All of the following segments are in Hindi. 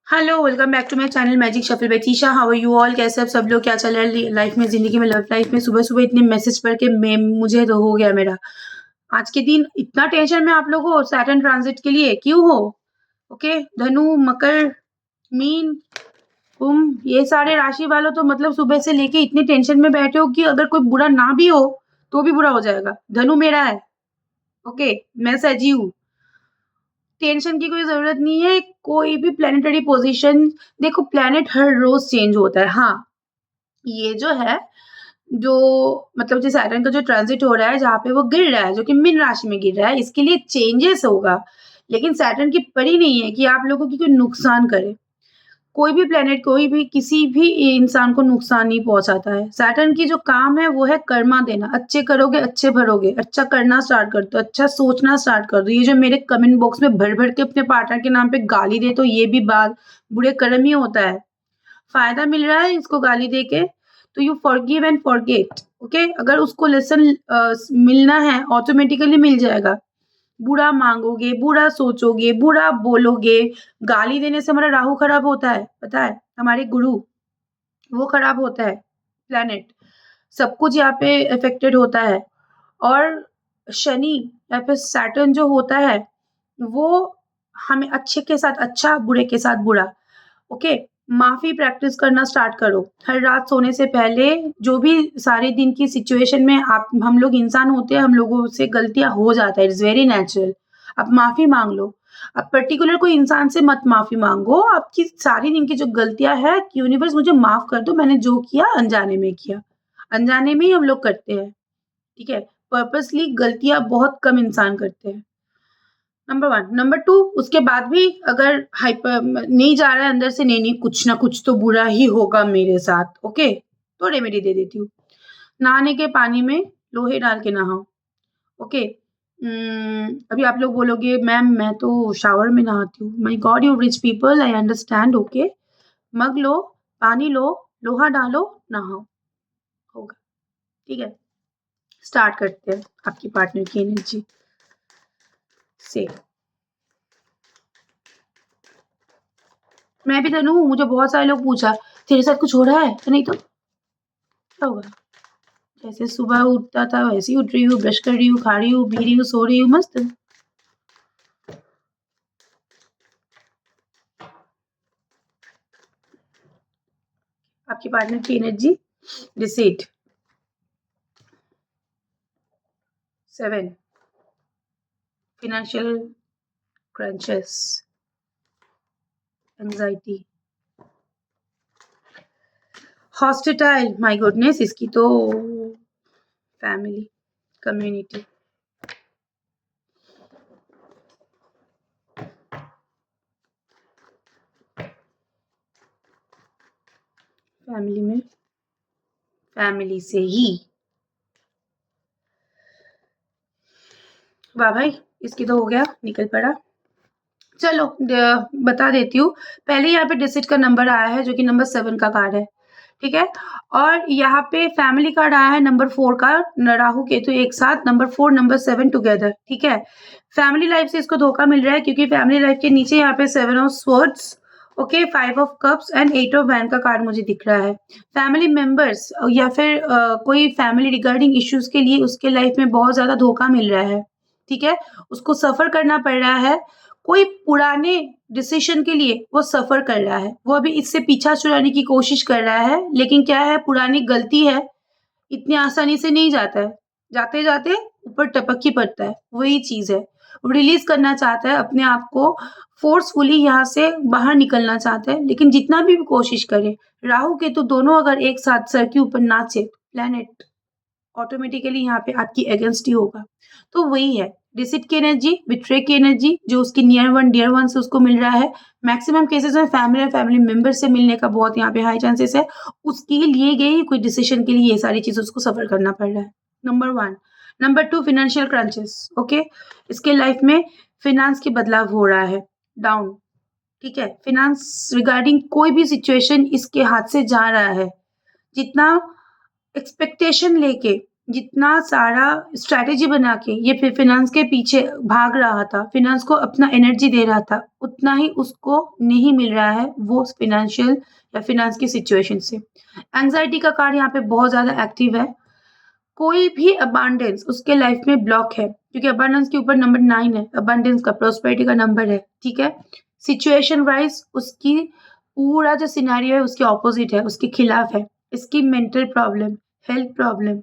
Hello, welcome back to my channel magic shuffle by Tisha. How are you all? कैसे आप सब लोग? क्या चल रहा है लाइफ में, ज़िंदगी में, लव लाइफ में? सुबह-सुबह इतने मैसेज पढ़ के मैं मुझे तो हो गया मेरा। आज के दिन इतना टेंशन में आप लोग हो सैटर्न ट्रांजिट के लिए, क्यों हो? ओके, धनु, मकर, मीन, कुंभ, ये सारे राशि वालों तो मतलब सुबह से लेके इतने टेंशन में बैठे हो कि अगर कोई बुरा ना भी हो, तो भी बुरा हो जाएगा। धनु मेरा है, ओके, मैं सजी हूँ। टेंशन की कोई ज़रूरत नहीं है, कोई भी प्लैनेटरी पोज़ीशन देखो प्लैनेट हर रोज़ चेंज होता है। हाँ, ये जो है, जो मतलब जो सैटर्न का जो ट्रांज़िट हो रहा है, जहाँ पे वो गिर रहा है, जो कि मीन राशि में गिर रहा है, इसके लिए चेंजेस होगा। लेकिन सैटर्न की परी नहीं है कि आप लोगों की कोई नुकसान करे। कोई भी प्लैनेट कोई भी किसी भी इंसान को नुकसान नहीं पहुँचाता है। सैटर्न की जो काम है वो है कर्मा देना। अच्छे करोगे, अच्छे भरोगे। अच्छा करना स्टार्ट कर दो, अच्छा सोचना स्टार्ट कर दो। ये जो मेरे कमेंट बॉक्स में भर-भर के अपने पार्टनर के नाम पे गाली देते हो, ये भी बात बुरे कर्म ही होता है। फ़ायदा मिल रहा है इसको गाली दे के, तो you forgive and forget, okay? अगर उसको लेसन मिलना है ऑटोमेटिकली मिल जाएगा। बुरा माँगोगे, बुरा सोचोगे, बुरा बोलोगे, गाली देने से हमारा राहु खराब होता है, पता है? हमारे गुरु, वो खराब होता है, प्लैनेट। सब कुछ यहाँ पे अफ़ेक्टेड होता है और शनि या फिर सैटर्न जो होता है, वो हमें अच्छे के साथ अच्छा, बुरे के साथ बुरा, ओके? माफ़ी प्रैक्टिस करना स्टार्ट करो। हर रात सोने से पहले जो भी सारे दिन की सिचुएशन में आप हम लोग इंसान होते हैं, हम लोगों से गलतियाँ हो जाता है, इट्स वेरी नेचुरल। आप माफ़ी माँग लो। अब पर्टिकुलर कोई इंसान से मत माफ़ी माँगो, आपकी सारी दिन की जो गलतियाँ हैं, कि यूनिवर्स मुझे माफ़ कर दो, मैंने जो किया अनजाने में किया। अनजाने में ही हम लोग करते हैं, ठीक है? पर्पसली गलतियाँ बहुत कम इंसान करते हैं। नंबर 1, नंबर 2 उसके बाद भी अगर हाइपर नहीं जा रहा है अंदर से नहीं, नहीं कुछ ना कुछ तो बुरा ही होगा मेरे साथ, ओके? तो रेमेडी दे देती हूँ। नहाने के पानी में लोहे डाल के नहाओ, ओके? अभी आप लोग बोलोगे मैम मैं तो शावर में नहाती हूँ। My god you rich people I understand, okay? Mug लो, पानी लो, लोहा डालो, नहाओ, होगा, ठीक है? स्टार्ट करते हैं आपकी पार्टनर की एनर्जी से। मैं भी तनु हूँ, मुझे बहुत सारे लोग पूछा, तेरे साथ कुछ हो रहा है? तो नहीं तो क्या होगा? जैसे सुबह उठता था वैसे ही उठ रही हूँ, ब्रश कर रही हूँ, खा रही हूँ, पी रही हूँ, सो रही हूँ, मस्त। आपके पार्टनर की energy deceit 7 financial crunches, anxiety, hostile, my goodness इसकी तो फैमिली, कम्युनिटी, फैमिली में फैमिली से ही। वाह भाई, इसकी तो हो गया, निकल पड़ा। चलो बता देती हूँ। पहले यहाँ पे डिजिट का नंबर आया है जो कि नंबर 7 का कार्ड है, ठीक है? और यहाँ पे फैमिली कार्ड आया है नंबर 4 का, राहु केतु एक साथ, नंबर 4 नंबर 7 टुगेदर, ठीक है? फैमिली लाइफ से इसको धोखा मिल रहा है क्योंकि फैमिली लाइफ के नीचे यहाँ पे 7 of swords, okay, 5 of cups and 8 of wand का कार्ड मुझे दिख रहा है। फैमिली मेंबर्स या फिर कोई फैमिली रिगार्डिंग इश्यूज के लिए उसके लाइफ में बहुत ज़्यादा धोखा मिल रहा है, ठीक है? उसको सफ़र करना पड़ रहा है। कोई पुराने डिसीज़न के लिए वो सफ़र कर रहा है। वो अभी इससे पीछा छुड़ाने की कोशिश कर रहा है, लेकिन क्या है पुरानी गलती है, इतनी आसानी से नहीं जाता है। जाते-जाते ऊपर टपक ही पड़ता है, वही चीज़ है। वो रिलीज़ करना चाहता है अपने आप को, फ़ोर्सफुली यहाँ से बाहर निकलना चाहता है, लेकिन जितना भी वो कोशिश करे, राहु केतु दोनों अगर एक साथ सर के ऊपर नाचे, प्लैनेट ऑटोमेटिकली यहाँ पे आपकी अगेंस्ट ही होगा। तो वही है, डिसिट की एनर्जी, बिट्रे की एनर्जी जो उसकी नियर वन, डियर वन से उसको मिल रहा है। मैक्सिमम केसेज़ में फैमिली और फैमिली मेंबर से मिलने का बहुत यहाँ पे हाई चांसेस है। उसके लिए गई कोई डिसीज़न के लिए ये सारी चीज़ें उसको सफ़र करना पड़ रहा है। Number 1, number 2 financial crunches, okay? इसके लाइफ में फाइनेंस की बदलाव हो रहा है, डाउन, ठीक है? फाइनेंस रिगार्डिंग कोई भी सिचुएशन इसके हाथ से जा रहा है। जितना एक्सपेक्टेशन लेके जितना सारा स्ट्रैटेजी बना के ये फाइनेंस के पीछे भाग रहा था, फाइनेंस को अपना एनर्जी दे रहा था, उतना ही उसको नहीं मिल रहा है वो फाइनेंशियल या फाइनेंस की सिचुएशन से। एंग्ज़ायटी का कार्ड यहाँ पे बहुत ज़्यादा एक्टिव है। कोई भी अबांडेंस उसके लाइफ में ब्लॉक है क्योंकि अबांडेंस के ऊपर नंबर 9 है, अबांडेंस का प्रॉस्पेरिटी का नंबर है, ठीक है? सिचुएशन वाइज़ उसकी पूरा जो सिनेरियो है उसके ऑपोज़िट है, उसके खिलाफ है। इसकी mental problem, health problem,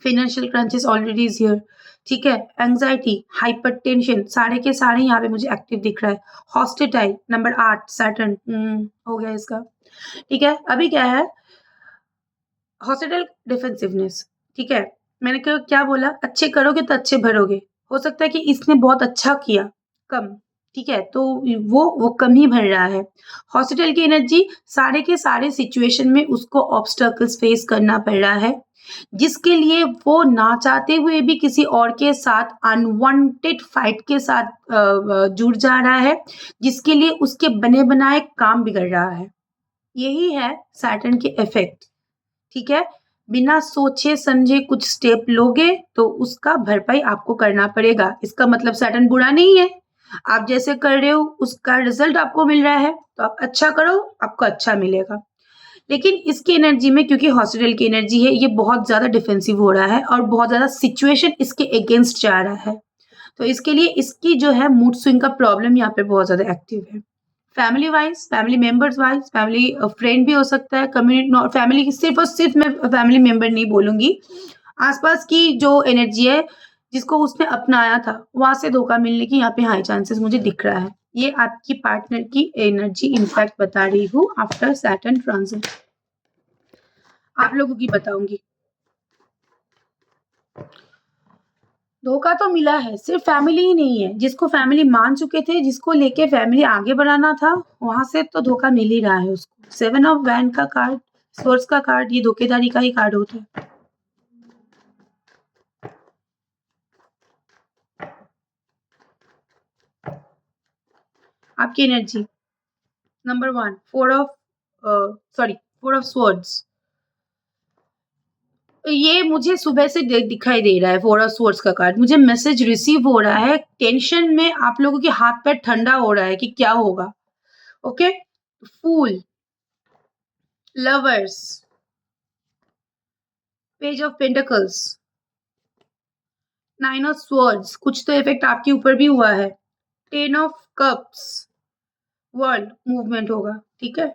financial crunches already is here, ठीक है? एंग्ज़ायटी, हाइपरटेंशन सारे के सारे यहाँ पे मुझे एक्टिव दिख रहा है। हॉस्टिटाइल नंबर 8 सैटर्न हो गया इसका, ठीक है? अभी क्या है हॉस्टिटल डिफेंसिवनेस, ठीक है? मैंने क्या बोला अच्छे करोगे तो अच्छे भरोगे। हो सकता है कि इसने बहुत अच्छा किया, कम, ठीक है? तो वो कम ही भर रहा है। हॉस्टिटल की एनर्जी सारे के सारे सिचुएशन में उसको ऑब्स्टैकल्स फेस करना पड़ रहा है, जिसके लिए वो ना चाहते हुए भी किसी और के साथ अनवांटेड फाइट के साथ जुड़ जा रहा है, जिसके लिए उसके बने-बनाए काम बिगड़ रहा है। यही है सैटर्न के इफ़ेक्ट। ठीक है? बिना सोचे-समझे कुछ स्टेप लोगे तो उसका भरपाई आपको करना पड़ेगा। इसका मतलब सैटर्न बुरा नहीं है। आप जैसे कर रहे हो उसका रिज़ल्ट आपको मिल रहा है, तो आप अच्छा करो, आपको अच्छा मिलेगा। लेकिन इसकी एनर्जी में क्योंकि हॉस्टिटल की एनर्जी है, ये बहुत ज़्यादा डिफेंसिव हो रहा है और बहुत ज़्यादा सिचुएशन इसके अगेंस्ट जा रहा है। तो इसके लिए इसकी जो है मूड स्विंग का प्रॉब्लम यहाँ पे बहुत ज़्यादा एक्टिव है। Family wise, family members wise, family friend भी हो सकता है, कम्युनिटी नॉ फैमिली की सिर्फ़ और सिर्फ़ मैं फैमिली मेंबर नहीं बोलूँगी। आस-पास की जो एनर्जी है, जिसको उसने अपनाया था, वहाँ से धोखा मिलने की यहाँ पे हाई चांसेस मुझे दिख रहा है। ये आपकी पार्टनर की एनर्जी इम्पैक्ट बता रही हूँ आफ्टर सैटर्न ट्रांज़िट। आप लोगों की बताऊँगी। धोखा तो मिला है, सिर्फ़ फैमिली ही नहीं है, जिसको फैमिली मान चुके थे, जिसको लेके फैमिली आगे बढ़ाना था, वहाँ से तो धोखा मिल ही रहा है उसको। 7 ऑफ वैंड का कार्ड, स्वर्ड्स का कार्ड, ये धोखेधारी का ही कार्ड होता है। आपकी एनर्जी, नंबर 1 4 ऑफ स्वर्ड्स। ये मुझे सुबह से दिखाई दे रहा है 4 ऑफ स्वर्ड्स का कार्ड। मुझे मैसेज रिसीव हो रहा है, टेंशन में आप लोगों के हाथ-पैर ठंडा हो रहा है कि क्या होगा, okay? Fool, lovers, page of pentacles, 9 of swords, कुछ तो इफ़ेक्ट आपके ऊपर भी हुआ है। 10 ऑफ कप्स, वर्ल्ड मूवमेंट होगा, ठीक है?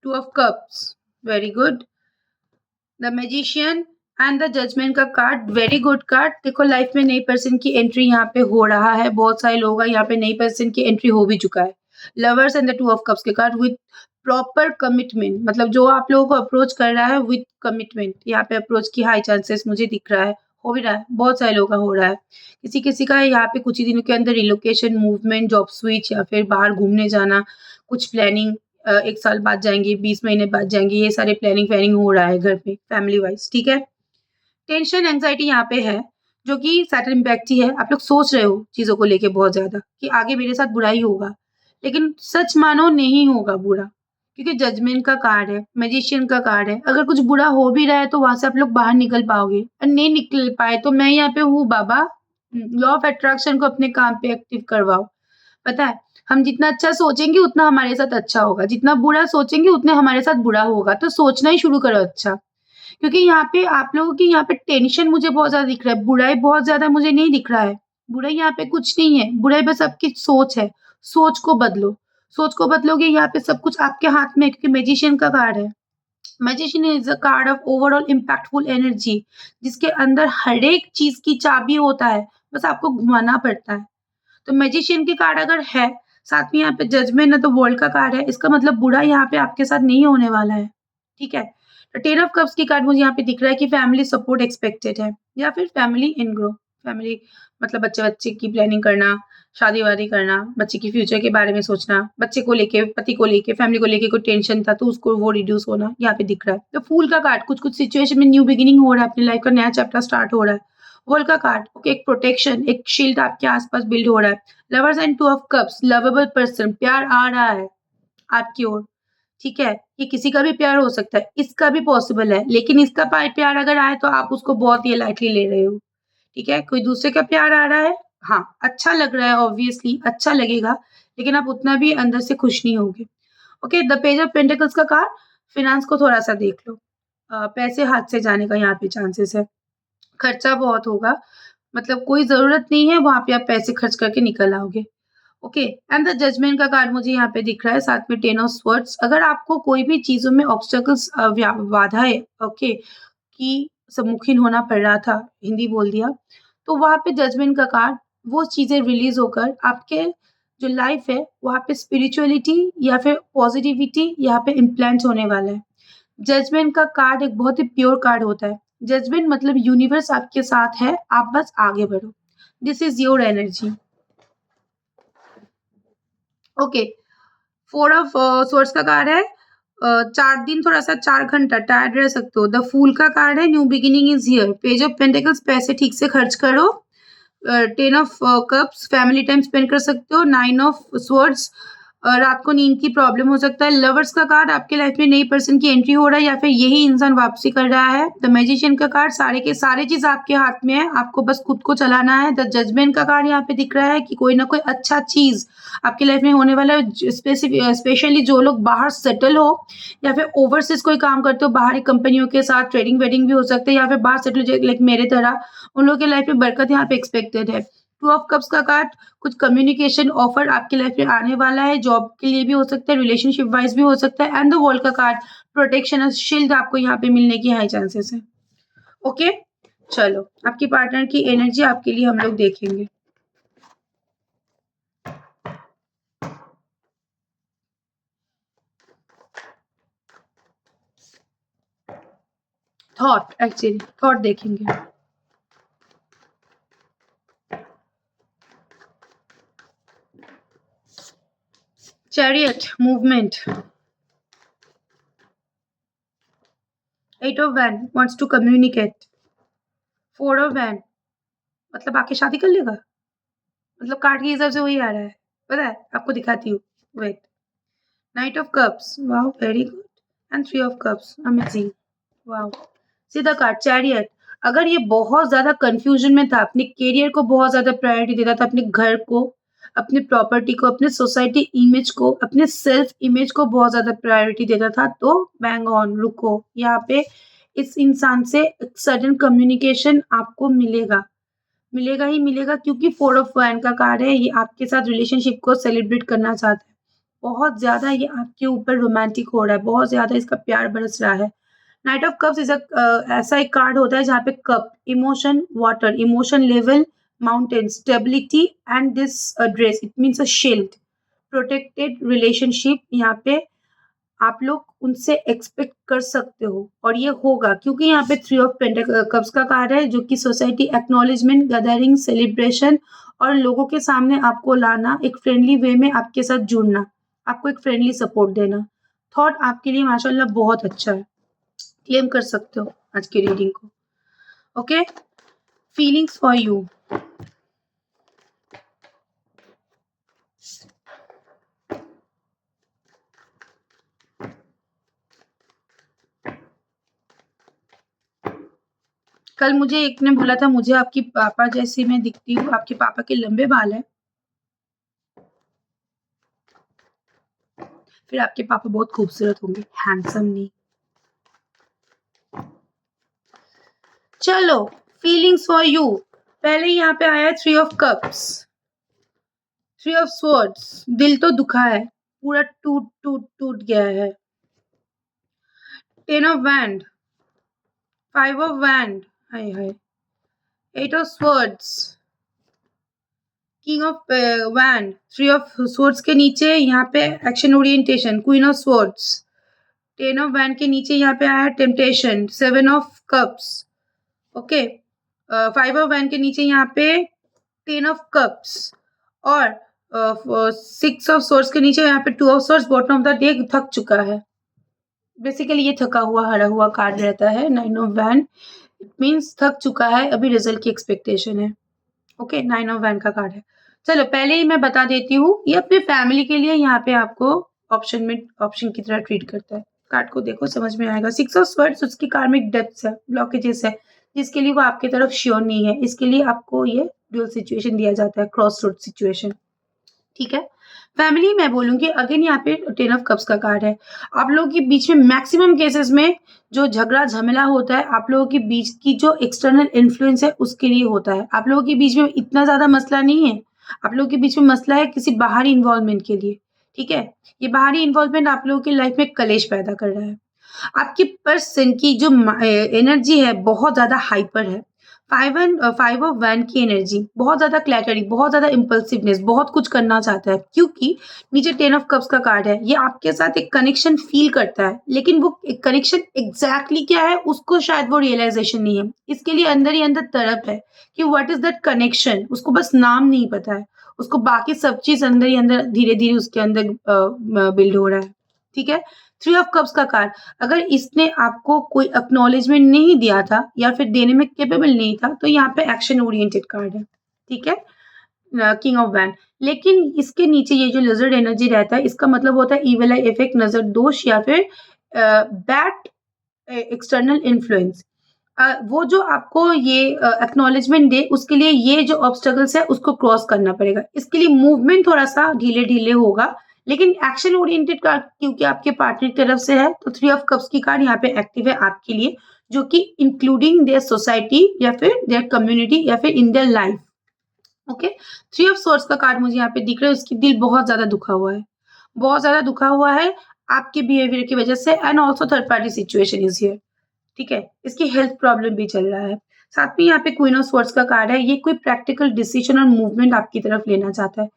2 of cups, very good. The magician and the judgement का कार्ड, वेरी गुड कार्ड। देखो लाइफ में नई पर्सन की एंट्री यहाँ पे हो रहा है, बहुत सारे लोगों का यहाँ पे नई पर्सन की एंट्री हो भी चुका है। Lovers and the 2 of cups के कार्ड विथ प्रॉपर कमिटमेंट, मतलब जो आप लोगों को अप्रोच कर रहा है विथ कमिटमेंट, यहाँ पे अप्रोच की हाई चांसेस मुझे दिख रहा है, हो भी रहा है, बहुत सारे लोगों का हो रहा है। किसी-किसी का यहाँ पे कुछ ही दिनों के अंदर रिलोकेशन, मूवमेंट, जॉब स्विच या फिर बाहर घूमने जाना, कुछ प्लानिंग 1 साल बाद जाएँगे, 20 महीने बाद जाएँगे, ये सारे प्लानिंग-व्लानिंग हो रहा है घर पे फैमिली वाइज़, ठीक है? टेंशन, एंग्ज़ायटी यहाँ पे है, जो कि सैटर्न इम्पैक्ट ही है। आप लोग सोच रहे हो चीज़ों को लेके बहुत ज़्यादा कि आगे मेरे साथ बुरा ही होगा। लेकिन सच मानो नहीं होगा बुरा, क्योंकि जजमेंट का कार्ड है, मैजिशियन का कार्ड है। अगर कुछ बुरा हो भी रहा है तो वहाँ से आप लोग बाहर निकल पाओगे और नहीं निकल पाए तो मैं यहाँ पे हूँ बाबा। लॉ ऑफ अट्रैक्शन को अपने काम पे एक्टिव करवाओ। पता है, हम जितना अच्छा सोचेंगे उतना हमारे साथ अच्छा होगा, जितना बुरा सोचेंगे उतने हमारे साथ बुरा होगा। तो सोचना ही शुरू करो अच्छा। क्योंकि यहाँ पे आप लोगों की यहाँ पे टेंशन मुझे बहुत ज़्यादा दिख रहा है, बुराई बहुत ज़्यादा मुझे नहीं दिख रहा है। बुराई यहाँ पे कुछ नहीं है, बुराई बस आपकी सोच है। सोच को बदलो, सोच को बदलोगे यहाँ पे सब कुछ आपके हाथ में है क्योंकि मैजिशियन का कार्ड है। Magician is a card of overall impactful energy, जिसके अंदर हर एक चीज़ की चाबी होता है, बस आपको घुमाना पड़ता है। तो मैजिशियन की कार्ड अगर है, साथ में यहाँ पे जजमेंट है तो वर्ल्ड का कार्ड है, इसका मतलब बुरा यहाँ पे आपके साथ नहीं होने वाला है, ठीक है? तो 10 ऑफ कप्स की कार्ड मुझे यहाँ पे दिख रहा है कि फैमिली सपोर्ट एक्सपेक्टेड है या फिर फैमिली इन ग्रो, फैमिली मतलब बच्चे-वच्चे की प्लानिंग करना, शादी-वादी करना, बच्चे की फ्यूचर के बारे में सोचना, बच्चे को लेके, पति को लेके, फैमिली को लेके कोई टेंशन था तो उसको वो रिड्यूस होना, यहाँ पे दिख रहा है। तो फूल का कार्ड कुछ-कुछ सिचुएशन में न्यू बिगिनिंग हो रहा है, अपनी लाइफ का नया चैप्टर स्टार्ट हो रहा है। वर्ल्ड का कार्ड, ओके, एक प्रोटेक्शन, एक शील्ड आपके आस-पास बिल्ड हो रहा है। Lovers and 2 of cups, lovable person, प्यार आ रहा है आपकी ओर, ठीक है? ये किसी का भी प्यार हो सकता है, इसका भी पॉसिबल है, लेकिन इसका प्यार अगर आए तो आप उसको बहुत ही लाइटली ले रहे हो, ठीक है? कोई दूसरे का प्यार आ रहा है, हाँ, अच्छा लग रहा है ऑब्वियसली अच्छा लगेगा, लेकिन आप उतना भी अंदर से खुश नहीं होगे। Okay, the page of pentacles का कार्ड, फाइनेंस को थोड़ा-सा देख लो। पैसे हाथ से जाने का यहाँ पे चांसेस है, खर्चा बहुत होगा, मतलब कोई ज़रूरत नहीं है, वहाँ पे आप पैसे खर्च करके निकल आओगे। ओके, एंड द जजमेंट का कार्ड मुझे यहाँ पे दिख रहा है, साथ में 10 ऑफ स्वर्ड्स। अगर आपको कोई भी चीज़ों में ऑब्स्टेकल्स बाधाएँ ओके, की सम्मुखीन होना पड़ रहा था, हिंदी बोल दिया, तो वहाँ पे जजमेंट का कार्ड, वो चीज़ें रिलीज़ होकर आपके जो लाइफ़ है, वहाँ पे स्पिरिचुअलिटी या फिर पॉज़िटिविटी यहाँ पे इम्प्लांट होने वाला है। जजमेंट का कार्ड एक बहुत ही प्योर कार्ड होता है। जजमेंट मतलब यूनिवर्स आपके साथ है, आप बस आगे बढ़ो। This is your energy. Okay, 4 of swords का कार्ड है। 4 दिन थोड़ा-सा 4 घंटा टायर्ड रह सकते हो। द फूल का कार्ड है, new beginning is here. Page of pentacles, पैसे ठीक से खर्च करो। 10 of cups, family time spend कर सकते हो। 9 ऑफ स्वॉर्ड्स, रात को नींद की प्रॉब्लम हो सकता है। लवर्स का कार्ड, आपके लाइफ में नई पर्सन की एंट्री हो रहा है या फिर यही इंसान वापसी कर रहा है। द मैजिशियन का कार्ड, सारे के सारे चीज़ आपके हाथ में है, आपको बस खुद को चलाना है। द जजमेंट का कार्ड यहाँ पे दिख रहा है कि कोई ना कोई अच्छा चीज़ आपकी लाइफ में होने वाला है। स्पेशली जो लोग बाहर सेटल हो या फिर ओवरसीज़ कोई काम करते हो, बाहरी कंपनियों के साथ ट्रेडिंग-वेडिंग भी हो सकता है या फिर बाहर सेटल लाइक मेरे तरह, उन लोगों की लाइफ में बरकत यहाँ पे एक्सपेक्टेड है। 2 ऑफ कप्स का कार्ड, कुछ कम्युनिकेशन ऑफर आपकी लाइफ में आने वाला है, जॉब के लिए भी हो सकता है, रिलेशनशिप वाइज़ भी हो सकता है। एंड द वर्ल्ड का कार्ड, प्रोटेक्शन और शील्ड आपको यहाँ पे मिलने की हाई चांसेस है। ओके, चलो आपकी पार्टनर की एनर्जी आपके लिए हम लोग देखेंगे। थॉट देखेंगे। Chariot, movement. 8 of wand, wants to communicate. 4 of wand, मतलब आके शादी कर लेगा? मतलब कार्ड के हिसाब से वही आ रहा है, पता है? आपको दिखाती हूँ, wait. Knight of cups, wow very good, and 3 of cups, amazing, wow. सीधा कार्ड, चैरियट। अगर ये बहुत ज़्यादा कन्फ्यूज़न में था, अपने करियर को बहुत ज़्यादा प्रायोरिटी देता था, अपने घर को, अपनी प्रॉपर्टी को, अपने सोसाइटी इमेज को, अपने सेल्फ इमेज को बहुत ज़्यादा प्रायोरिटी देता था, तो बैंग ऑन, रुको। यहाँ पे इस इंसान से एक सडन कम्युनिकेशन आपको मिलेगा। मिलेगा ही मिलेगा, क्योंकि 4 ऑफ वैंड का कार्ड है, ये आपके साथ रिलेशनशिप को सेलिब्रेट करना चाहता है। बहुत ज़्यादा ये आपके ऊपर रोमांटिक हो रहा है, बहुत ज़्यादा इसका प्यार बरस रहा है। नाइट ऑफ कप्स इज़ ऐसा एक कार्ड होता है जहाँ पे cup, emotion, water, emotion level, mountain, stability and this dress, it means a shield, protected relationship यहाँ पे आप लोग उनसे एक्सपेक्ट कर सकते हो, और ये होगा क्योंकि यहाँ पे 3 ऑफ कप्स का कार्ड है, जो कि सोसाइटी एक्नॉलेजमेंट, गैदरिंग, सेलिब्रेशन और लोगों के सामने आपको लाना, एक फ्रेंडली वे में आपके साथ जुड़ना, आपको एक फ्रेंडली सपोर्ट देना। थॉट आपके लिए माशाल्लाह बहुत अच्छा है, क्लेम कर सकते हो आज की रीडिंग को। Okay, feelings for you. कल मुझे एक ने बोला था, मुझे आपकी पापा जैसी मैं दिखती हूँ, आपके पापा के लंबे बाल हैं। फिर आपके पापा बहुत खूबसूरत होंगे, हैंडसम नहीं। चलो, फीलिंग्स फॉर यू। पहले यहाँ पे आया 3 ऑफ कप्स, 3 ऑफ स्वॉर्ड्स, दिल तो दुखा है, पूरा टूट गया है। 10 of wand, 5 of wand, hi hi, 8 of swords, king of wand, 3 of swords के नीचे यहाँ पे action orientation, queen of swords, 10 of wand के नीचे यहाँ पे आया temptation, 7 of cups, okay. 5 of wand के नीचे यहाँ पे 10 ऑफ कप्स, और 6 ऑफ स्वॉर्ड्स के नीचे यहाँ पे 2 of swords, bottom of the deck, थक चुका है। बेसिकली ये थका हुआ, हरा हुआ कार्ड रहता है। 9 ऑफ वैंड, इट मीन्स थक चुका है, अभी रिजल्ट की एक्सपेक्टेशन है। ओके, 9 ऑफ वैंड का कार्ड है। चलो पहले ही मैं बता देती हूँ, ये अपनी फैमिली के लिए यहाँ पे आपको ऑप्शन की तरह ट्रीट करता है। कार्ड को देखो, समझ में आएगा। 6 ऑफ स्वर्ड्स उसकी कार्मिक डेप्थ्स है, ब्लॉकेजेस है, जिसके लिए वो आपकी तरफ श्योर नहीं है। इसके लिए आपको ये ड्यूअल सिचुएशन दिया जाता है, क्रॉस रोड सिचुएशन। ठीक है। फैमिली मैं बोलूँगी अगेन, यहाँ पे 10 ऑफ कप्स का कार्ड है। आप लोगों के बीच में मैक्सिमम केसेस में जो झगड़ा झमेला होता है, आप लोगों के बीच की जो एक्सटर्नल इन्फ्लुएंस है उसके लिए होता है। आप लोगों के बीच में इतना ज़्यादा मसला नहीं है। आप लोगों के बीच में मसला है किसी बाहरी इन्वॉल्वमेंट के लिए। ठीक है? ये बाहरी इन्वॉल्वमेंट आप लोगों की लाइफ में कलेश पैदा कर रहा है। आपकी पर्सन की जो एनर्जी है बहुत ज़्यादा हाइपर है। 5 ऑफ वैन की एनर्जी बहुत ज़्यादा क्लैटरिंग, बहुत ज़्यादा इम्पल्सिवनेस, बहुत कुछ करना चाहता है, क्योंकि नीचे 10 ऑफ कप्स का कार्ड है। ये आपके साथ एक कनेक्शन फील करता है, लेकिन वो एक कनेक्शन एग्जैक्टली क्या है उसको शायद वो रियलाइजेशन नहीं है। इसके लिए अंदर ही अंदर तड़प है कि व्हाट इज दैट कनेक्शन, उसको बस नाम नहीं पता है। उसको बाकी सब चीज अंदर ही अंदर धीरे धीरे उसके अंदर बिल्ड हो रहा है। ठीक है। 3 ऑफ कप्स का कार्ड, अगर इसने आपको कोई एक्नॉलेजमेंट नहीं दिया था या फिर देने में कैपेबल नहीं था, तो यहाँ पे एक्शन ओरिएंटेड कार्ड है। ठीक है। किंग ऑफ वैन, लेकिन इसके नीचे ये जो लिजर्ड एनर्जी रहता है, इसका मतलब होता है इविल आई इफेक्ट, नजर दोष या फिर बैड एक्सटर्नल इन्फ्लुएंस। वो जो आपको ये एक्नॉलेजमेंट दे, उसके लिए ये जो ऑब्स्टेकल्स है उसको क्रॉस करना पड़ेगा। इसके लिए मूवमेंट थोड़ा सा ढीले ढीले होगा, लेकिन एक्शन ओरिएंटेड कार्ड क्योंकि आपके पार्टनर की तरफ से है, तो 3 ऑफ कप्स की कार्ड यहाँ पे एक्टिव है आपके लिए, जो कि इंक्लूडिंग देयर सोसाइटी या फिर देयर कम्युनिटी या फिर in their life. Okay. 3 of source का कार्ड मुझे यहाँ पे दिख रहा है, उसकी दिल बहुत ज्यादा दुखा हुआ है, बहुत ज्यादा दुखा हुआ है आपके बिहेवियर की वजह से, and also third party situation is here. ठीक है। इसकी हेल्थ प्रॉब्लम भी चल रहा है। साथ में यहाँ पे क्वीन ऑफ स्वॉर्ड्स का कार्ड है, ये कोई प्रैक्टिकल डिसीजन और मूवमेंट आपकी तरफ लेना चाहता है।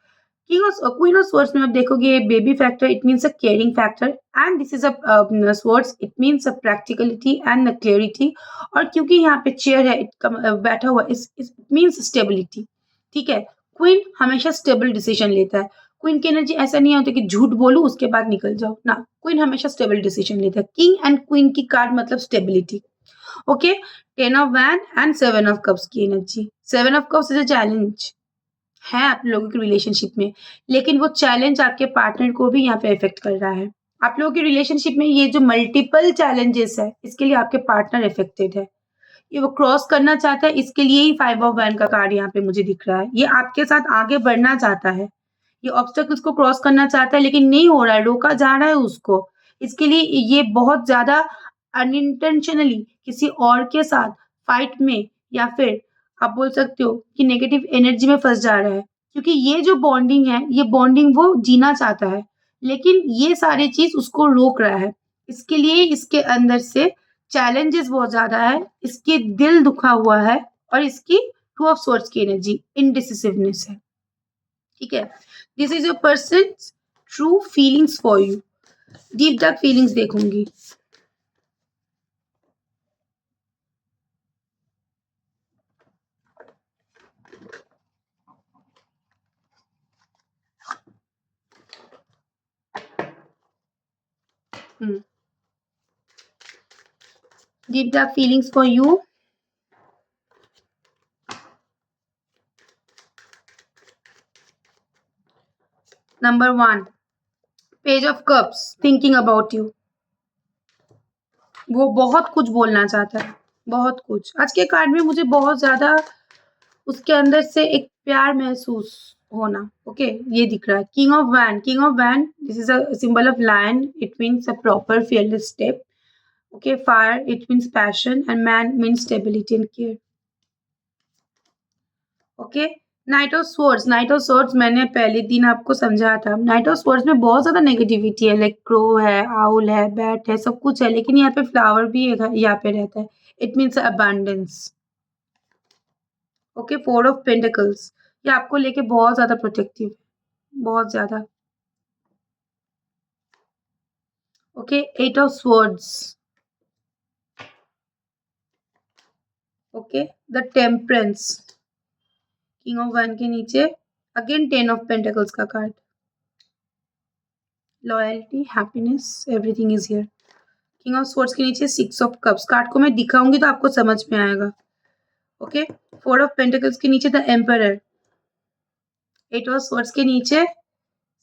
क्वीन ऑफ स्वॉर्ड्स में आप देखोगे baby factor, it means a caring factor, and this is a swords, it means a practicality and a clarity. और क्योंकि यहाँ पे चेयर है, बैठा हुआ, इट मीन्स स्टेबिलिटी। ठीक है। क्वीन हमेशा स्टेबल डिसीजन लेता है। क्वीन की एनर्जी ऐसा नहीं होता कि झूठ बोलू उसके बाद निकल जाओ ना, क्वीन हमेशा स्टेबल डिसीजन लेता है। किंग एंड क्वीन की कार्ड मतलब स्टेबिलिटी। ओके। 10 ऑफ वैन एंड 7 ऑफ कप्स की energy. 7 of cups is a challenge है आप लोगों की रिलेशनशिप में, लेकिन वो चैलेंज आपके पार्टनर को भी यहाँ पे इफेक्ट कर रहा है। आप लोगों की रिलेशनशिप में ये जो मल्टीपल चैलेंजेस है, इसके लिए आपके पार्टनर इफेक्टेड है। ये वो क्रॉस करना चाहता है, इसके लिए ही 5 ऑफ वैन का कार्ड यहाँ पे मुझे दिख रहा है। ये आपके साथ आगे बढ़ना चाहता है, ये ऑब्स्टेकल्स को क्रॉस करना चाहता है, लेकिन नहीं हो रहा है, रोका जा रहा है उसको। इसके लिए ये बहुत ज्यादा अनइंटेंशनली किसी और के साथ फाइट में, या फिर आप बोल सकते हो कि नेगेटिव एनर्जी में फंस जा रहा है, क्योंकि ये जो बॉन्डिंग है, ये बॉन्डिंग वो जीना चाहता है, लेकिन ये सारी चीज उसको रोक रहा है। इसके लिए इसके अंदर से चैलेंजेस बहुत ज्यादा है, इसके दिल दुखा हुआ है, और इसकी 2 ऑफ स्वॉर्ड्स की एनर्जी इनडिसिसिवनेस है। ठीक है। This is your person true feelings for you, deep dark feelings देखूंगी। Deep dark feelings for you. Number 1, Page of Cups, thinking about you. वो बहुत कुछ बोलना चाहता है, बहुत कुछ। आज के कार्ड में मुझे बहुत ज्यादा उसके अंदर से एक प्यार महसूस होना, ओके, ये दिख रहा है। King of wand, this is a symbol of lion, it means a proper fearless step. Okay. Fire, it means passion, and man means stability and care. Okay. Knight of swords मैंने पहले दिन आपको समझा था। नाइट ऑफ स्वॉर्ड्स में बहुत ज्यादा नेगेटिविटी है, लाइक क्रो है, आउल है, बैट है, सब कुछ है, लेकिन यहाँ पे फ्लावर भी यहाँ पे रहता है। It means abundance. Okay. 4 of pentacles, ये आपको लेके बहुत ज्यादा प्रोटेक्टिव है, बहुत ज्यादा। Okay. 8 of swords. Okay. The temperance, king of one के नीचे अगेन 10 ऑफ पेंटिकल्स का card. Loyalty, happiness, everything is here. King of swords के नीचे 6 ऑफ कप्स। कार्ड को मैं दिखाऊंगी तो आपको समझ में आएगा। ओके। 4 ऑफ पेंटिकल्स के नीचे द एम्परर। 8 ऑफ स्वॉर्ड्स के नीचे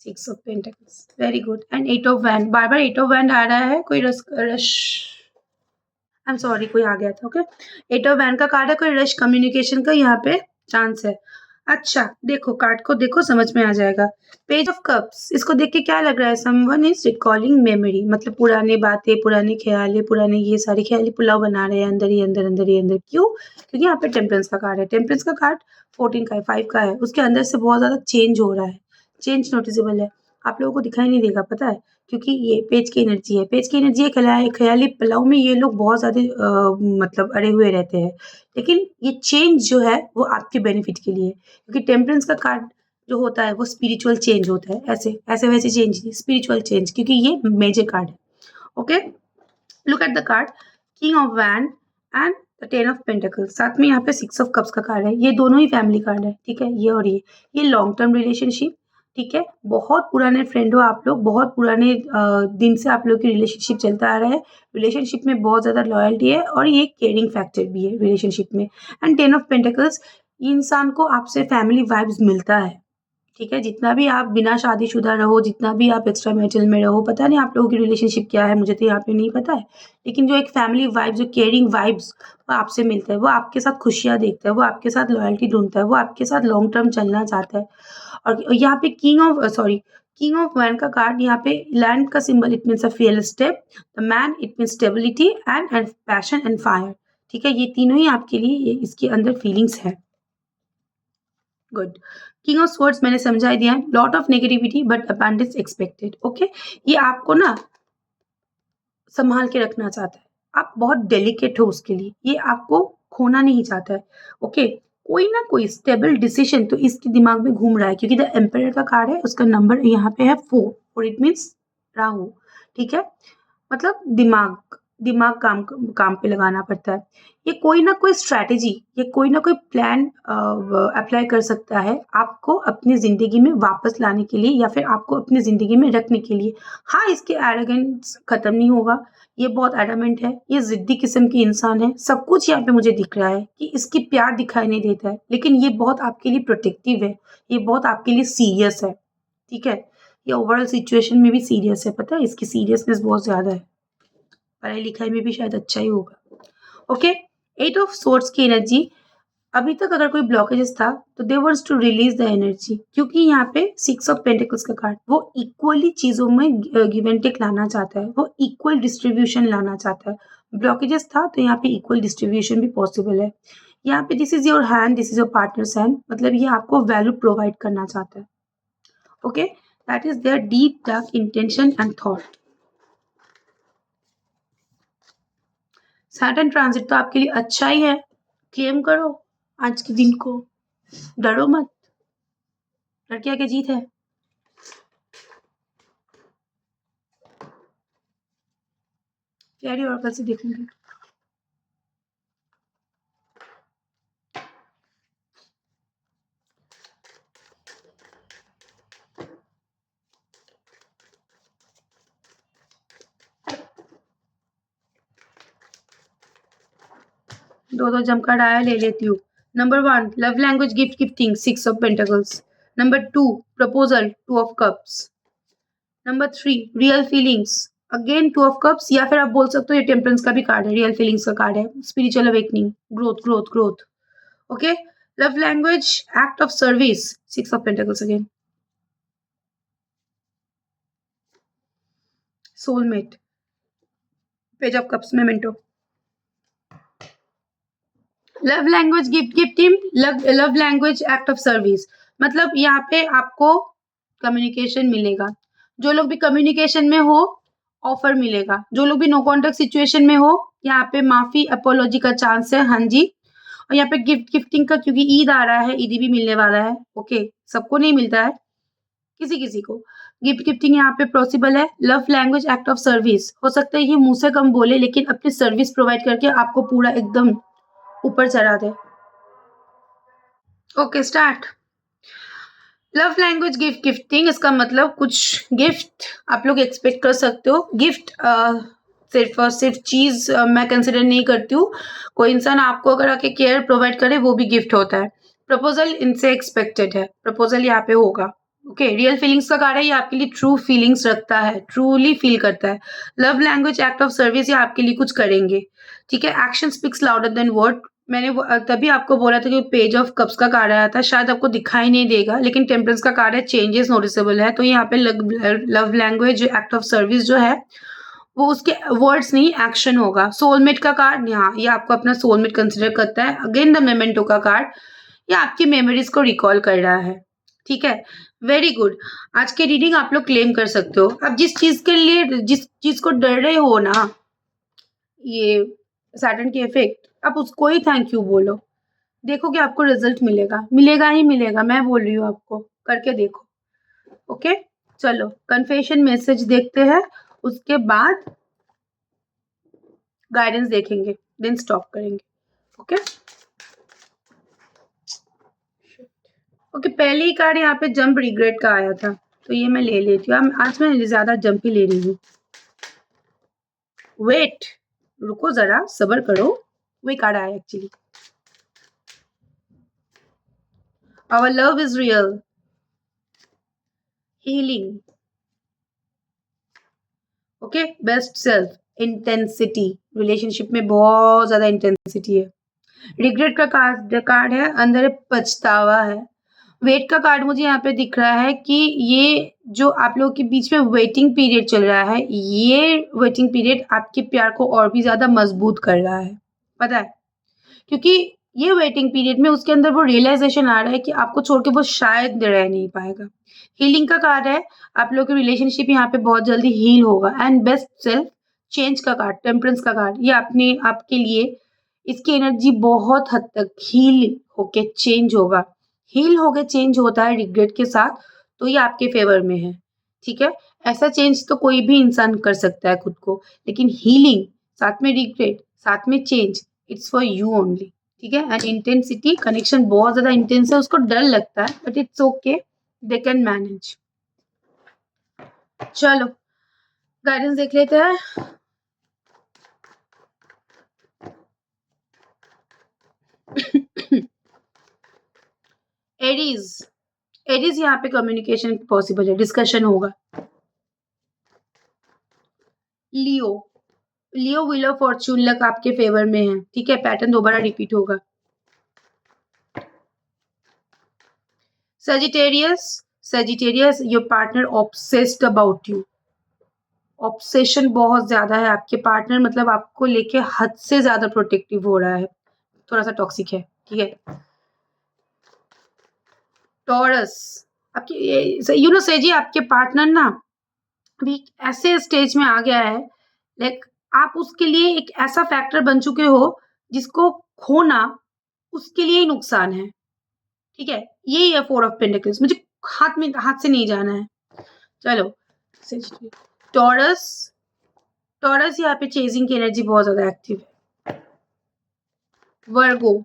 6 of pentacles, very good. And 8 of wand, बार-बार 8 ऑफ वैंड आ रहा है, कोई रश आई एम सॉरी, कोई आ गया था, ओके। 8 ऑफ वैंड का कार्ड है, कोई रश कम्युनिकेशन का यहाँ पे चांस है। अच्छा, देखो कार्ड को देखो, समझ में आ जाएगा। पेज ऑफ कप्स, इसको देख के क्या लग रहा है? समवन इज रिकॉलिंग मेमोरी, मतलब पुरानी बातें, पुराने ख्यालें, पुराने ये सारे ख्याली पुलाव बना रहे हैं अंदर ही अंदर, अंदर ही अंदर। क्यों? क्योंकि यहाँ पे टेम्परेंस का कार्ड है। टेम्परेंस का कार्ड 14 का है, 5 का है, उसके अंदर से बहुत ज़्यादा चेंज हो रहा है, चेंज नोटिसेबल है। आप लोगों को दिखाई नहीं देगा, पता है? क्योंकि ये पेज की एनर्जी है, पेज की एनर्जी है, ख़याली पुलाव में ये लोग बहुत ज़्यादा मतलब अड़े हुए रहते हैं। लेकिन ये चेंज जो है वो आपके बेनिफिट के लिए है, क्योंकि टेम्परेंस का कार्ड जो होता है वो स्पिरिचुअल चेंज होता है, ऐसे वैसे चेंज नहीं, स्पिरिचुअल चेंज, क्योंकि ये मेजर कार्ड है। Okay, look at the card, king of wand and the 10 of pentacles, साथ में यहाँ पे 6 ऑफ कप्स का कार्ड है। ये दोनों ही फैमिली कार्ड है, ठीक है, ये और ये लॉन्ग टर्म रिलेशनशिप, ठीक है। बहुत पुराने फ्रेंड हो आप लोग, बहुत पुराने दिन से आप लोग की रिलेशनशिप चलता आ रहा है। रिलेशनशिप में बहुत ज़्यादा लॉयल्टी है और ये केयरिंग फैक्टर भी है रिलेशनशिप में। एंड 10 ऑफ पेंटिकल्स, इंसान को आपसे फैमिली वाइब्स मिलता है, ठीक है। जितना भी आप बिना शादीशुदा रहो, जितना भी आप एक्स्ट्रा मैरिटल में रहो, पता नहीं आप लोगों की रिलेशनशिप क्या है, मुझे तो यहाँ पे नहीं पता है। लेकिन जो एक फैमिली वाइब, जो केयरिंग वाइब्स वो आपसे मिलता है, वो आपके साथ खुशियाँ देखता है, वो आपके साथ लॉयल्टी ढूँढता है, वो आपके साथ लॉन्ग टर्म चलना चाहता है। और यहाँ पे किंग ऑफ वैन का कार्ड, यहाँ पे लैंड का symbol, it means a fail step, the man it means stability and passion and fire, ठीक है। ये तीनों ही आपके लिए ये इसके अंदर फीलिंग्स है। गुड। किंग ऑफ स्वर्ड्स मैंने समझा ही दिया है, lot of negativity but abundance expected, okay. ये आपको ना संभाल के रखना चाहता है, आप बहुत डेलिकेट हो उसके लिए, ये आपको खोना नहीं चाहता है, ओके। कोई ना कोई स्टेबल डिसीजन तो इसके दिमाग में घूम रहा है, क्योंकि द एम्पायर का कार्ड है, उसका नंबर यहाँ पे है 4 और इट मीन्स राहु, ठीक है। मतलब दिमाग दिमाग काम पे लगाना पड़ता है। ये कोई ना कोई स्ट्रैटेजी, ये कोई ना कोई प्लान अप्लाई कर सकता है आपको अपनी ज़िंदगी में वापस लाने के लिए, या फिर आपको अपनी ज़िंदगी में रखने के लिए। हाँ, इसके एरोगेंस खत्म नहीं होगा, ये बहुत एडमेंट है, ये ज़िद्दी किस्म की इंसान है, सब कुछ यहाँ पे मुझे दिख रहा है कि इसकी प्यार दिखाई नहीं देता है, लेकिन ये बहुत आपके लिए प्रोटेक्टिव है, ये बहुत आपके लिए सीरियस है, ठीक है। ये ओवरऑल सिचुएशन में भी सीरियस है, पता है, इसकी सीरियसनेस बहुत ज़्यादा है, पढ़ाई लिखाई में भी शायद अच्छा ही होगा, ओके। 8 ऑफ सोर्ड्स की एनर्जी, अभी तक अगर कोई ब्लॉकेजेस था तो they wants to release the energy, क्योंकि यहाँ पे 6 ऑफ पेंटिकल्स का कार्ड, वो इक्वली चीज़ों में गिव एंड टेक लाना चाहता है, वो इक्वल डिस्ट्रीब्यूशन लाना चाहता है। ब्लॉकेजेस था तो यहाँ पे इक्वल डिस्ट्रीब्यूशन भी पॉसिबल है। यहाँ पे this is your hand, this is your partner's hand, मतलब ये आपको वैल्यू प्रोवाइड करना चाहता है, okay. That is their deep dark intention and thought. Saturn transit तो आपके लिए अच्छा ही है, क्लेम करो आज के दिन को, डरो मत, डर के आगे जीत है। फेयरी ऑर्कल से देखूंगी। दो जमकर आया, ले लेती हूँ। Number 1 love language gift gifting, 6 of pentacles. Number 2 proposal, 2 of cups. Number 3 real feelings, again 2 of cups, या फिर आप बोल सकते हो ये टेम्परेंस का भी कार्ड है, रियल फीलिंग्स का कार्ड है, spiritual awakening, growth growth growth, okay. Love language act of service, 6 of pentacles again. Soulmate, page of cups, memento. Love language gift gifting, love language act of service, मतलब यहाँ पे आपको कम्युनिकेशन मिलेगा। जो लोग भी कम्युनिकेशन में हो, ऑफर मिलेगा। जो लोग भी नो कॉन्टेक्ट सिचुएशन में हो, यहाँ पे माफी अपोलॉजी का चांस है, हाँ जी। और यहाँ पे गिफ्ट गिफ्टिंग का, क्योंकि ईद आ रहा है, ईदी भी मिलने वाला है, ओके। सबको नहीं मिलता है, किसी किसी को गिफ्ट गिफ्टिंग यहाँ पे पॉसिबल है। Love language act of service, हो सकता है ये मुंह से कम बोले, लेकिन अपनी सर्विस प्रोवाइड करके आपको पूरा एकदम ऊपर चढ़ा दे। Okay, start. Love language gift gifting, इसका मतलब कुछ गिफ्ट आप लोग एक्सपेक्ट कर सकते हो। गिफ्ट सिर्फ और सिर्फ चीज मैं कंसिडर नहीं करती हूँ, कोई इंसान आपको अगर आके केयर प्रोवाइड करे वो भी गिफ्ट होता है। प्रपोजल इनसे एक्सपेक्टेड है, प्रपोजल यहाँ पे होगा, ओके, रियल फीलिंग्स का कार्ड है, ये आपके लिए ट्रू फीलिंग्स रखता है, ट्रूली फील करता है। Love language, act of service, ये आपके लिए कुछ करेंगे, ठीक है। Action speaks louder than word. मैंने तभी आपको बोला था कि पेज ऑफ कप्स का कार्ड आया था, शायद आपको दिखाई नहीं देगा, लेकिन टेम्परेंस का कार्ड है, चेंजेस नोटिसेबल है। तो यहाँ पे love language, act of service जो है वो उसके वर्ड्स नहीं, एक्शन होगा। सोलमेट का कार्ड, यहाँ ये आपको अपना सोलमेट कंसिडर करता है। अगेन द मेमेंटो का कार्ड, ये आपकी मेमोरीज को रिकॉल कर रहा है, ठीक है। Very good. आज की रीडिंग आप लोग क्लेम कर सकते हो। अब जिस चीज के लिए, जिस चीज को डर रहे हो ना, ये सैटर्न के इफेक्ट, आप उसको ही थैंक यू बोलो। देखो कि आपको रिजल्ट मिलेगा, मिलेगा ही मिलेगा, मैं बोल रही हूँ आपको, करके देखो। ओके, चलो कन्फेशन मैसेज देखते हैं, उसके बाद गाइडेंस देखेंगे, देन स्टॉप करेंगे। ओके ओके, पहले ही कार्ड यहाँ पे जंप रिग्रेट का आया था, तो ये मैं ले लेती हूँ। आज मैं ज्यादा जंप ही ले रही हूँ। वेट, रुको जरा, सबर करो, वही कार्ड आया actually. Our love is real, healing, okay, best self, intensity, relationship में बहुत ज्यादा इंटेंसिटी है। रिग्रेट का कार्ड है, अंदर पछतावा है। वेट का कार्ड मुझे यहाँ पे दिख रहा है कि ये जो आप लोगों के बीच में वेटिंग पीरियड चल रहा है, ये वेटिंग पीरियड आपके प्यार को और भी ज्यादा मजबूत कर रहा है, पता है, क्योंकि ये वेटिंग पीरियड में उसके अंदर वो रियलाइजेशन आ रहा है कि आपको छोड़ के वो शायद रह नहीं पाएगा। हीलिंग का कार्ड है, आप लोग की रिलेशनशिप यहाँ पे बहुत जल्दी हील होगा। एंड बेस्ट सेल्फ, चेंज का कार्ड, टेम्परेंस का कार्ड, ये अपने आपके लिए इसकी एनर्जी बहुत हद तक हील होके चेंज होगा। हील होके चेंज होता है रिग्रेट के साथ, तो ये आपके फेवर में है, ठीक है। ऐसा चेंज तो कोई भी इंसान कर सकता है खुद को, लेकिन हीलिंग साथ में रिग्रेट साथ में change, it's for you only, ठीक है। एंड इंटेंसिटी, कनेक्शन बहुत ज्यादा इंटेंस है, उसको डर लगता है, but it's okay, they can manage. चलो गाइडेंस देख लेते हैं। एरीज, एरीज यहाँ पे कम्युनिकेशन पॉसिबल है, डिस्कशन होगा। लियो, लियो व्हील ऑफ फॉर्च्यून, लक आपके फेवर में है, ठीक है। पैटर्न दोबारा रिपीट होगा। Sagittarius, Sagittarius, your partner obsessed about you, obsession बहुत ज्यादा है आपके पार्टनर, मतलब आपको लेके हद से ज्यादा प्रोटेक्टिव हो रहा है, थोड़ा सा टॉक्सिक है, ठीक है। टॉरस, आपकी यू नो सेजी, आपके पार्टनर ना अभी ऐसे स्टेज में आ गया है, लाइक आप उसके लिए एक ऐसा फैक्टर बन चुके हो जिसको खोना उसके लिए ही नुकसान है, ठीक है। यही है फोर ऑफ पेंटिकल्स, मुझे हाथ से नहीं जाना है। चलो टॉरस, टॉरस यहाँ पे चेजिंग की एनर्जी बहुत ज्यादा एक्टिव है। वर्गो,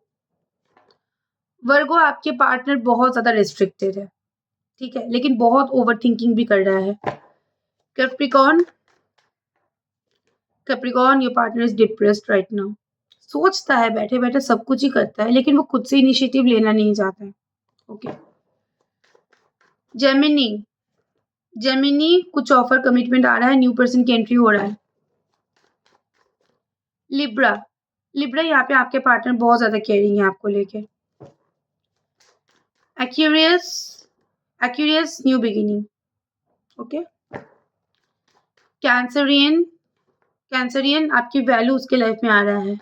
वर्गो आपके पार्टनर बहुत ज्यादा रिस्ट्रिक्टेड है, ठीक है, लेकिन बहुत ओवर थिंकिंग भी कर रहा है। Capricorn, Capricorn, your partner is depressed right now, सोचता है बैठे बैठे सब कुछ ही करता है, लेकिन वो खुद से इनिशिएटिव लेना नहीं चाहता है, ओके। जेमिनी, जेमिनी, कुछ ऑफर कमिटमेंट आ रहा है, न्यू पर्सन की एंट्री हो रहा है। लिब्रा, लिब्रा यहाँ पे आपके पार्टनर बहुत ज्यादा केयरिंग है आपको लेके। Aquarius, Aquarius, new beginning, okay. Cancerian, Cancerian, आपकी वैल्यू उसके लाइफ में आ रहा है।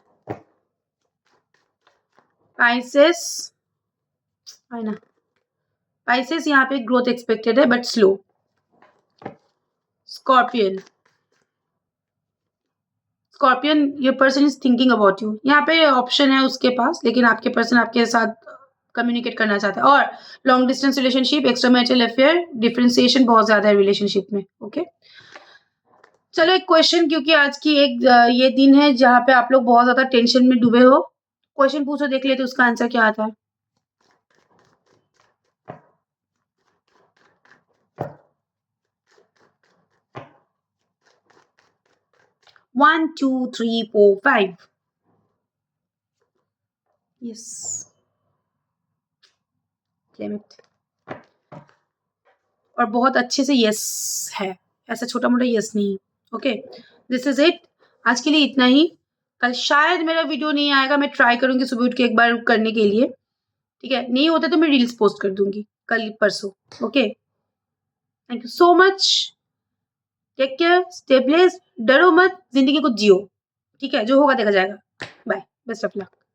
पाइसेस, है ना, पाइसेस यहाँ पे ग्रोथ एक्सपेक्टेड है but slow. Scorpion, scorpion, your person is thinking about you, यहाँ पे ऑप्शन है उसके पास, लेकिन आपके पर्सन आपके साथ कम्युनिकेट करना चाहता है। और long distance relationship, extra marital affair, differentiation बहुत ज्यादा है रिलेशनशिप में, ओके। चलो एक क्वेश्चन, क्योंकि आज की एक ये दिन है जहाँ पे आप लोग बहुत ज्यादा टेंशन में डूबे हो, क्वेश्चन पूछो, देख लेते उसका आंसर क्या आता है। 1 2 3 4 5, yes, claim it। और बहुत अच्छे से यस है, ऐसा छोटा-मोटा यस नहीं। Okay, this is it. आज के लिए इतना ही। कल शायद मेरा वीडियो नहीं आएगा, मैं ट्राई करूँगी सुबह उठ के एक बार करने के लिए, ठीक है? नहीं होता तो मैं रील्स पोस्ट कर दूँगी कल परसों। Okay, thank you so much. Take care, stay blessed, डरो मत, ज़िंदगी को जियो, ठीक है? जो होगा देखा जाएगा। Bye, best of luck.